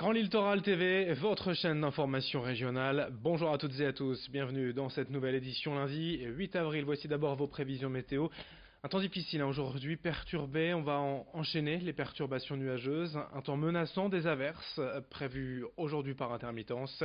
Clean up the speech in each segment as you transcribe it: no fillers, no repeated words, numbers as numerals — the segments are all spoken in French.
Grand Littoral TV, votre chaîne d'information régionale. Bonjour à toutes et à tous, bienvenue dans cette nouvelle édition lundi 8 avril. Voici d'abord vos prévisions météo. Un temps difficile aujourd'hui, perturbé, on va enchaîner les perturbations nuageuses. Un temps menaçant, des averses prévues aujourd'hui par intermittence.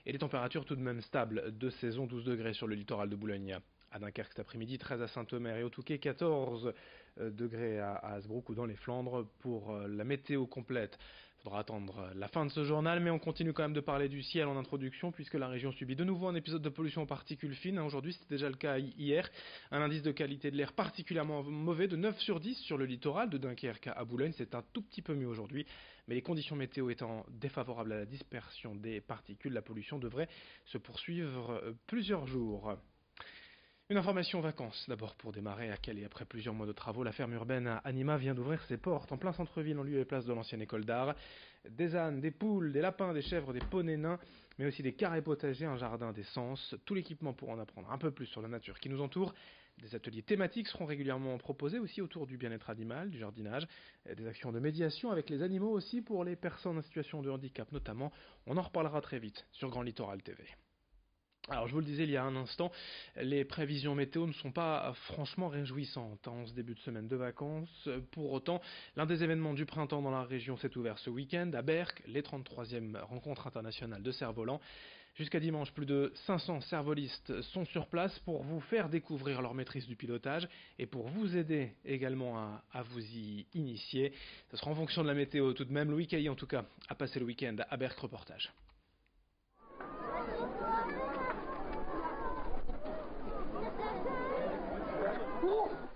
Et des températures tout de même stables de saison, 12 degrés sur le littoral de Boulogne. À Dunkerque cet après-midi, 13 à Saint-Omer et au Touquet, 14 degrés à Hasbrook ou dans les Flandres. Pour la météo complète, il faudra attendre la fin de ce journal, mais on continue quand même de parler du ciel en introduction, puisque la région subit de nouveau un épisode de pollution aux particules fines. Aujourd'hui, c'était déjà le cas hier. Un indice de qualité de l'air particulièrement mauvais de 9 sur 10 sur le littoral de Dunkerque à Boulogne. C'est un tout petit peu mieux aujourd'hui, mais les conditions météo étant défavorables à la dispersion des particules, la pollution devrait se poursuivre plusieurs jours. Une information vacances, d'abord pour démarrer à Calais. Après plusieurs mois de travaux, la ferme urbaine à Anima vient d'ouvrir ses portes en plein centre-ville, en lieu et place de l'ancienne école d'art. Des ânes, des poules, des lapins, des chèvres, des poneys nains, mais aussi des carrés potagers, un jardin d'essence, tout l'équipement pour en apprendre un peu plus sur la nature qui nous entoure. Des ateliers thématiques seront régulièrement proposés aussi autour du bien-être animal, du jardinage, des actions de médiation avec les animaux aussi pour les personnes en situation de handicap notamment. On en reparlera très vite sur Grand Littoral TV. Alors je vous le disais il y a un instant, les prévisions météo ne sont pas franchement réjouissantes en ce début de semaine de vacances. Pour autant, l'un des événements du printemps dans la région s'est ouvert ce week-end à Berck, les 33e rencontres internationales de cerfs-volants. Jusqu'à dimanche, plus de 500 cerfs-volistes sont sur place pour vous faire découvrir leur maîtrise du pilotage et pour vous aider également à vous y initier. Ce sera en fonction de la météo tout de même. Louis Cailly en tout cas a passé le week-end à Berck. Reportage.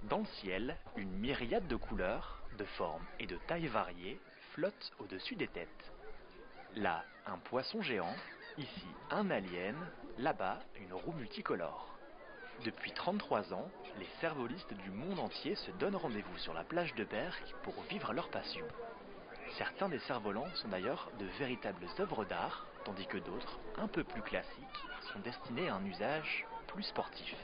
Dans le ciel, une myriade de couleurs, de formes et de tailles variées flotte au-dessus des têtes. Là, un poisson géant, ici un alien, là-bas une roue multicolore. Depuis 33 ans, les cerfs-volistes du monde entier se donnent rendez-vous sur la plage de Berck pour vivre leur passion. Certains des cerfs-volants sont d'ailleurs de véritables œuvres d'art, tandis que d'autres, un peu plus classiques, sont destinés à un usage plus sportif.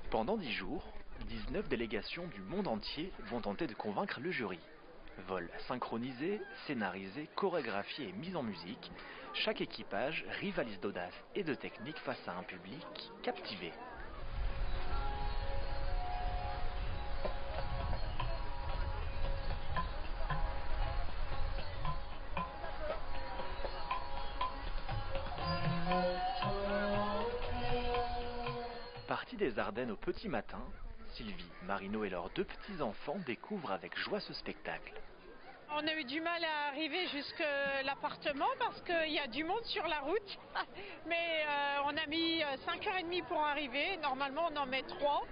Pendant 10 jours, 19 délégations du monde entier vont tenter de convaincre le jury. Vol synchronisé, scénarisé, chorégraphié et mise en musique, chaque équipage rivalise d'audace et de technique face à un public captivé. Partis des Ardennes au petit matin, Sylvie, Marino et leurs 2 petits-enfants découvrent avec joie ce spectacle. On a eu du mal à arriver jusqu'à l'appartement parce qu'il y a du monde sur la route. Mais on a mis 5h30 pour arriver. Normalement, on en met 3.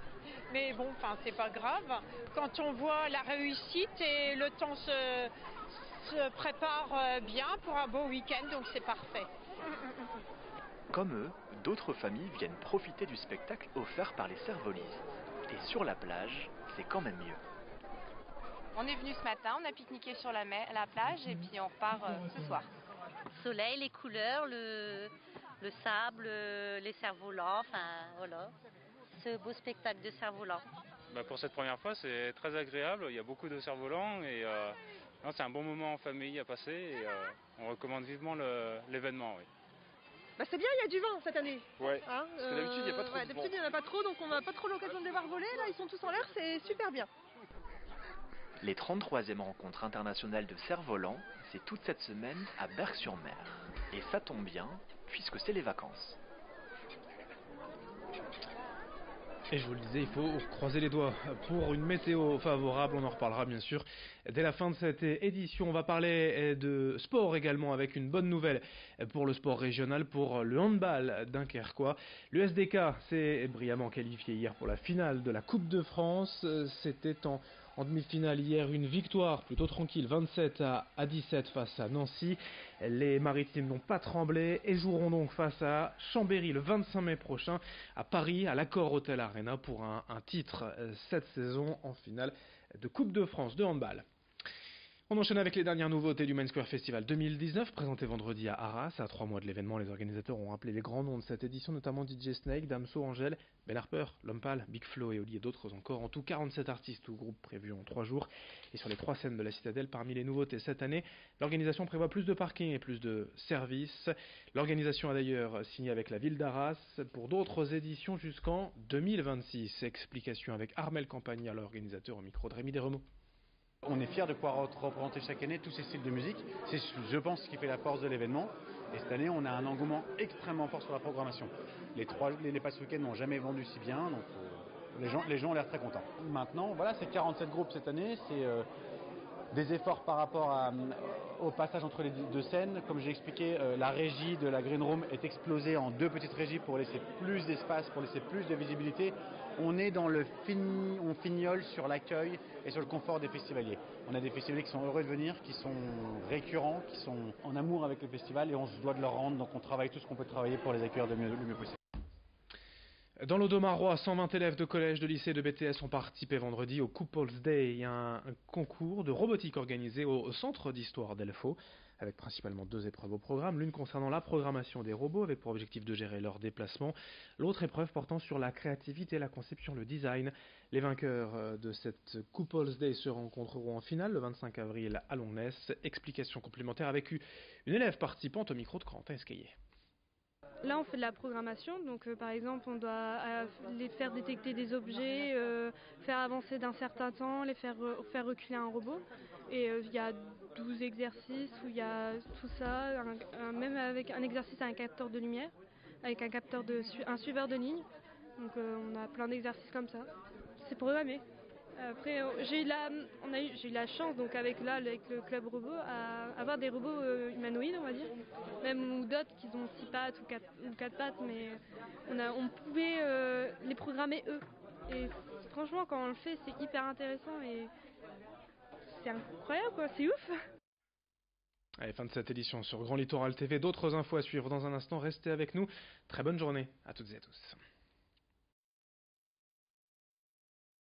Mais bon, c'est pas grave. Quand on voit la réussite et le temps se prépare bien pour un beau week-end, donc c'est parfait. Comme eux, d'autres familles viennent profiter du spectacle offert par les cerfs-volistes. Et sur la plage, c'est quand même mieux. On est venu ce matin, on a pique-niqué sur la plage et puis on repart ce soir. Le soleil, les couleurs, le sable, les cerfs-volants, voilà. Ce beau spectacle de cerfs-volants. Pour cette première fois, c'est très agréable, il y a beaucoup de cerfs-volants et c'est un bon moment en famille à passer et on recommande vivement l'événement. Oui. C'est bien, il y a du vent cette année. Ouais, parce que d'habitude il n'y a pas trop de vent. D'habitude il n'y en a pas trop, donc on n'a pas trop l'occasion de les voir voler. Là, ils sont tous en l'air, c'est super bien. Les 33e rencontres internationales de cerfs-volants, c'est toute cette semaine à Berck-sur-Mer. Et ça tombe bien, puisque c'est les vacances. Et je vous le disais, il faut croiser les doigts pour une météo favorable, on en reparlera bien sûr dès la fin de cette édition. On va parler de sport également avec une bonne nouvelle pour le sport régional, pour le handball dunkerquois. Le SDK s'est brillamment qualifié hier pour la finale de la Coupe de France. C'était en demi-finale hier, une victoire plutôt tranquille, 27-17 face à Nancy. Les Maritimes n'ont pas tremblé et joueront donc face à Chambéry le 25 mai prochain à Paris, à l'Accor Hotel Arena pour un titre cette saison en finale de Coupe de France de handball. On enchaîne avec les dernières nouveautés du Main Square Festival 2019, présenté vendredi à Arras. À 3 mois de l'événement, les organisateurs ont rappelé les grands noms de cette édition, notamment DJ Snake, Damso, Angèle, Ben Harper, Lompal, Big Flo et Oli et d'autres encore. En tout, 47 artistes ou groupes prévus en 3 jours. Et sur les 3 scènes de la Citadelle, parmi les nouveautés cette année, l'organisation prévoit plus de parking et plus de services. L'organisation a d'ailleurs signé avec la ville d'Arras pour d'autres éditions jusqu'en 2026. Explication avec Armel Campagna, l'organisateur, au micro de Rémi Desremeaux. On est fiers de pouvoir représenter chaque année tous ces styles de musique. C'est, je pense, ce qui fait la force de l'événement. Et cette année, on a un engouement extrêmement fort sur la programmation. Les passes week-end n'ont jamais vendu si bien, donc les gens ont l'air très contents. Maintenant, voilà, c'est 47 groupes cette année. C'est des efforts par rapport au passage entre les deux scènes. Comme j'ai expliqué, la régie de la Green Room est explosée en 2 petites régies pour laisser plus d'espace, pour laisser plus de visibilité. On est dans on fignole sur l'accueil et sur le confort des festivaliers. On a des festivaliers qui sont heureux de venir, qui sont récurrents, qui sont en amour avec le festival et on se doit de leur rendre. Donc on travaille tout ce qu'on peut travailler pour les accueillir le mieux possible. Dans l'Audomarois, 120 élèves de collège, de lycée et de BTS ont participé vendredi au Couples Day. Il y a un concours de robotique organisé au centre d'histoire d'Elfaux, avec principalement 2 épreuves au programme. L'une concernant la programmation des robots, avec pour objectif de gérer leurs déplacements. L'autre épreuve portant sur la créativité, la conception, le design. Les vainqueurs de cette Couples Day se rencontreront en finale le 25 avril à Longness. Explication complémentaire avec une élève participante au micro de Corentin Escaillé. Là, on fait de la programmation, donc par exemple, on doit les faire détecter des objets, faire avancer d'un certain temps, les faire reculer un robot. Et il y a 12 exercices où il y a tout ça, même avec un exercice à un capteur de lumière, avec un suiveur de ligne. Donc on a plein d'exercices comme ça. C'est programmé. Après, j'ai eu la chance, donc avec le club robot, à avoir des robots humanoïdes, on va dire, même ou d'autres qui ont 6 pattes ou 4 pattes, mais on pouvait les programmer eux. Et franchement, quand on le fait, c'est hyper intéressant et c'est incroyable, quoi, c'est ouf. Allez, fin de cette édition sur Grand Littoral TV. D'autres infos à suivre dans un instant. Restez avec nous. Très bonne journée à toutes et à tous.